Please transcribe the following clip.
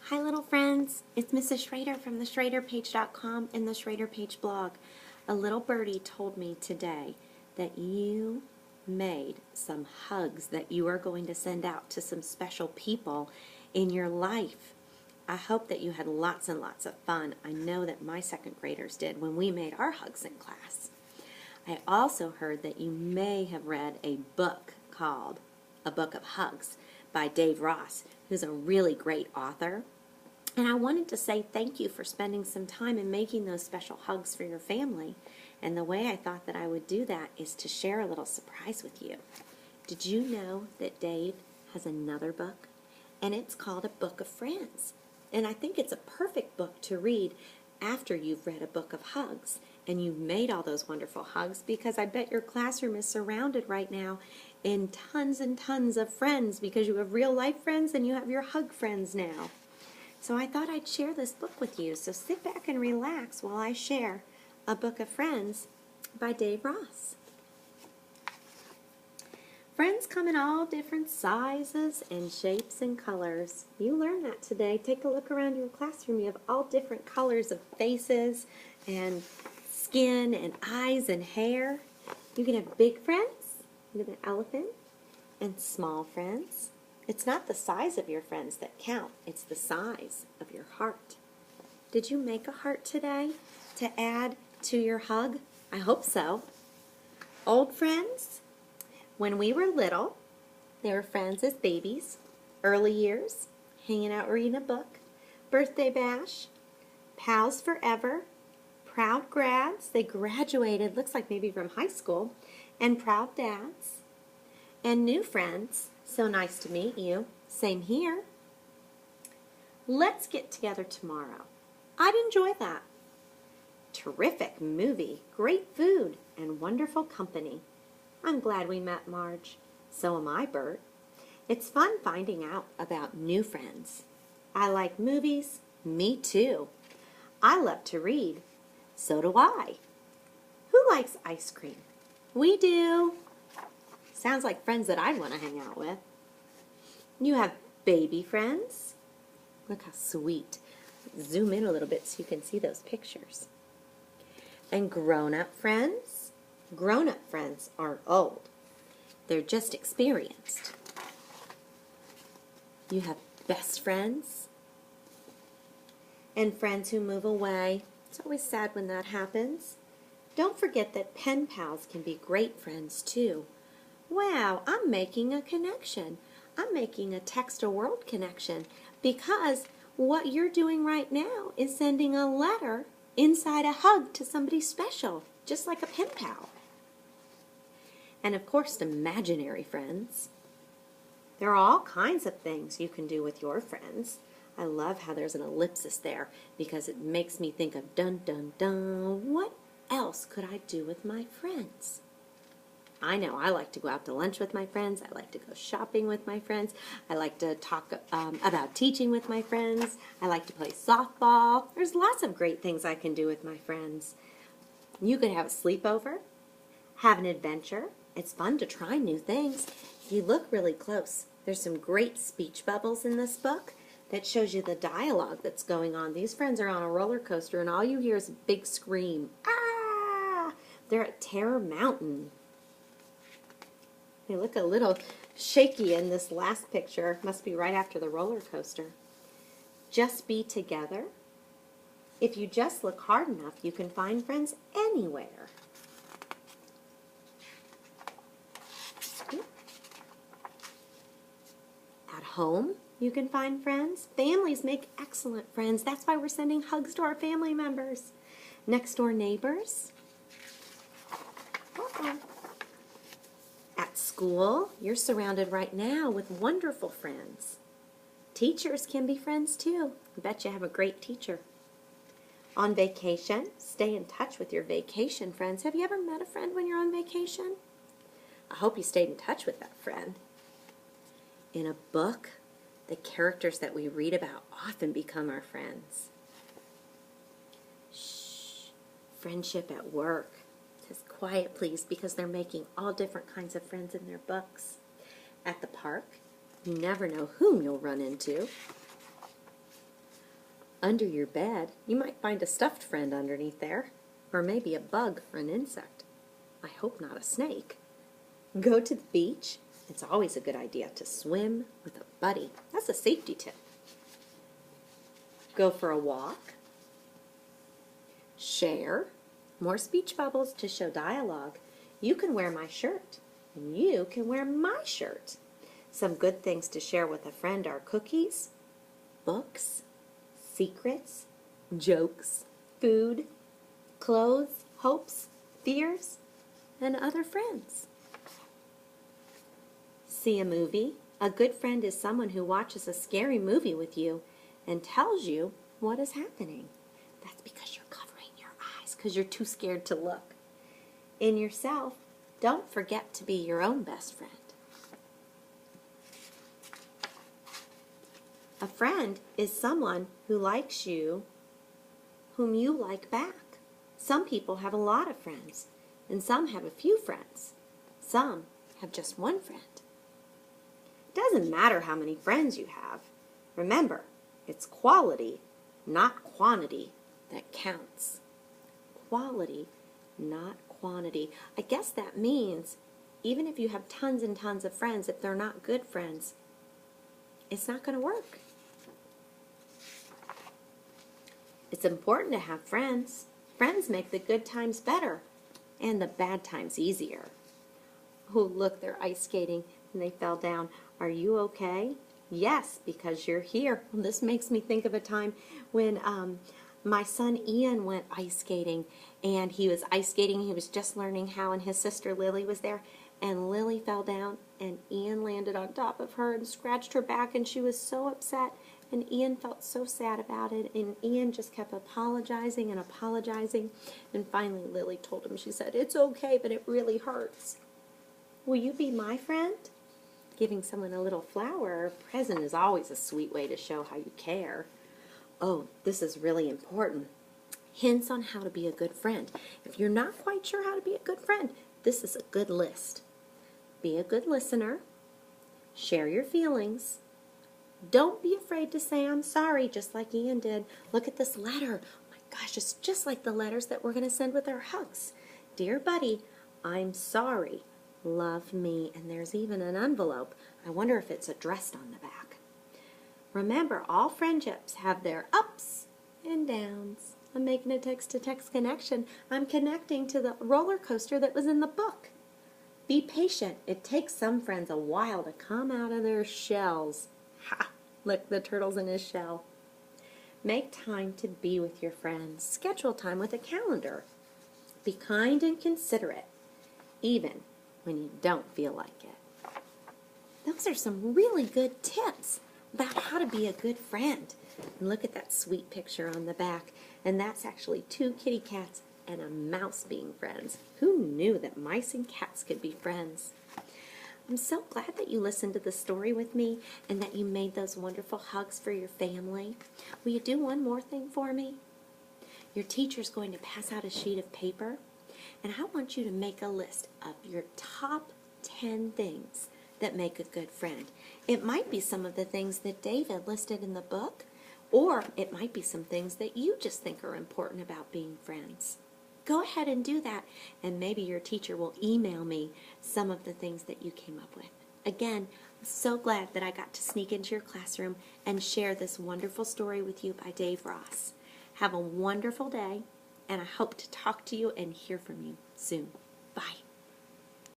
Hi little friends, it's Mrs. Schrader from the SchraderPage.com and the Schrader Page blog. A little birdie told me today that you made some hugs that you are going to send out to some special people in your life. I hope that you had lots and lots of fun. I know that my second graders did when we made our hugs in class. I also heard that you may have read a book called A Book of Hugs by Dave Ross, who's a really great author. And I wanted to say thank you for spending some time and making those special hugs for your family. And the way I thought that I would do that is to share a little surprise with you. Did you know that Dave has another book? And it's called A Book of Friends. And I think it's a perfect book to read after you've read A Book of Hugs and you've made all those wonderful hugs, because I bet your classroom is surrounded right now in tons and tons of friends, because you have real life friends and you have your hug friends now. So I thought I'd share this book with you. So sit back and relax while I share A Book of Friends by Dave Ross. Friends come in all different sizes and shapes and colors. You learned that today. Take a look around your classroom. You have all different colors of faces and skin and eyes and hair. You can have big friends, with an elephant, and small friends. It's not the size of your friends that count. It's the size of your heart. Did you make a heart today to add to your hug? I hope so. Old friends? When we were little, they were friends as babies. Early years, hanging out reading a book. Birthday bash. Pals forever. Proud grads. They graduated, looks like maybe from high school. And proud dads. And new friends. So nice to meet you. Same here. Let's get together tomorrow. I'd enjoy that. Terrific movie, great food, and wonderful company. I'm glad we met, Marge. So am I, Bert. It's fun finding out about new friends. I like movies. Me too. I love to read. So do I. Who likes ice cream? We do. Sounds like friends that I'd want to hang out with. You have baby friends. Look how sweet. Zoom in a little bit so you can see those pictures. And grown-up friends. Grown-up friends aren't old. They're just experienced. You have best friends. And friends who move away. It's always sad when that happens. Don't forget that pen pals can be great friends too. Wow, I'm making a connection. I'm making a text-to-world connection, because what you're doing right now is sending a letter inside a hug to somebody special, just like a pen pal. And of course, imaginary friends. There are all kinds of things you can do with your friends. I love how there's an ellipsis there, because it makes me think of dun dun dun. What else could I do with my friends? I know I like to go out to lunch with my friends. I like to go shopping with my friends. I like to talk about teaching with my friends. I like to play softball. There's lots of great things I can do with my friends. You could have a sleepover, have an adventure. It's fun to try new things. If you look really close, there's some great speech bubbles in this book that shows you the dialogue that's going on. These friends are on a roller coaster and all you hear is a big scream. Ah! They're at Terror Mountain. They look a little shaky in this last picture. Must be right after the roller coaster. Just be together. If you just look hard enough, you can find friends anywhere. At home, you can find friends. Families make excellent friends. That's why we're sending hugs to our family members. Next door neighbors. Uh-oh. At school, you're surrounded right now with wonderful friends. Teachers can be friends too. I bet you have a great teacher. On vacation, stay in touch with your vacation friends. Have you ever met a friend when you're on vacation? I hope you stayed in touch with that friend. In a book, the characters that we read about often become our friends. Shh. Friendship at work. Just quiet, please, because they're making all different kinds of friends in their books. At the park, you never know whom you'll run into. Under your bed, you might find a stuffed friend underneath there, or maybe a bug or an insect. I hope not a snake. Go to the beach. It's always a good idea to swim with a buddy. That's a safety tip. Go for a walk. Share. More speech bubbles to show dialogue. You can wear my shirt, and you can wear my shirt. Some good things to share with a friend are cookies, books, secrets, jokes, food, clothes, hopes, fears, and other friends. See a movie. A good friend is someone who watches a scary movie with you and tells you what is happening. That's because you're covering your eyes because you're too scared to look. In yourself, don't forget to be your own best friend. A friend is someone who likes you, whom you like back. Some people have a lot of friends, and some have a few friends. Some have just one friend. It doesn't matter how many friends you have. Remember, it's quality, not quantity, that counts. Quality, not quantity. I guess that means even if you have tons and tons of friends, if they're not good friends, it's not going to work. It's important to have friends. Friends make the good times better and the bad times easier. Oh, look, they're ice skating and they fell down. Are you okay? Yes, because you're here. Well, this makes me think of a time when my son Ian went ice skating, and he was ice skating. He was just learning how, and his sister Lily was there, and Lily fell down, and Ian landed on top of her and scratched her back, and she was so upset, and Ian felt so sad about it, and Ian just kept apologizing and apologizing, and finally Lily told him, she said, "It's okay, but it really hurts. Will you be my friend?" Giving someone a little flower or present is always a sweet way to show how you care. Oh, this is really important. Hints on how to be a good friend. If you're not quite sure how to be a good friend, this is a good list. Be a good listener. Share your feelings. Don't be afraid to say I'm sorry, just like Ian did. Look at this letter. Oh my gosh, it's just like the letters that we're going to send with our hugs. Dear buddy, I'm sorry. Love me. And there's even an envelope. I wonder if it's addressed on the back. Remember, all friendships have their ups and downs. I'm making a text-to-text connection. I'm connecting to the roller coaster that was in the book. Be patient. It takes some friends a while to come out of their shells. Ha! Look, the turtle's in his shell. Make time to be with your friends. Schedule time with a calendar. Be kind and considerate, even when you don't feel like it. Those are some really good tips about how to be a good friend. And look at that sweet picture on the back. And that's actually 2 kitty cats and a mouse being friends. Who knew that mice and cats could be friends? I'm so glad that you listened to the story with me and that you made those wonderful hugs for your family. Will you do one more thing for me? Your teacher's going to pass out a sheet of paper, and I want you to make a list of your top 10 things that make a good friend. It might be some of the things that David listed in the book, or it might be some things that you just think are important about being friends. Go ahead and do that, and maybe your teacher will email me some of the things that you came up with. Again, I'm so glad that I got to sneak into your classroom and share this wonderful story with you by Dave Ross. Have a wonderful day, and I hope to talk to you and hear from you soon. Bye.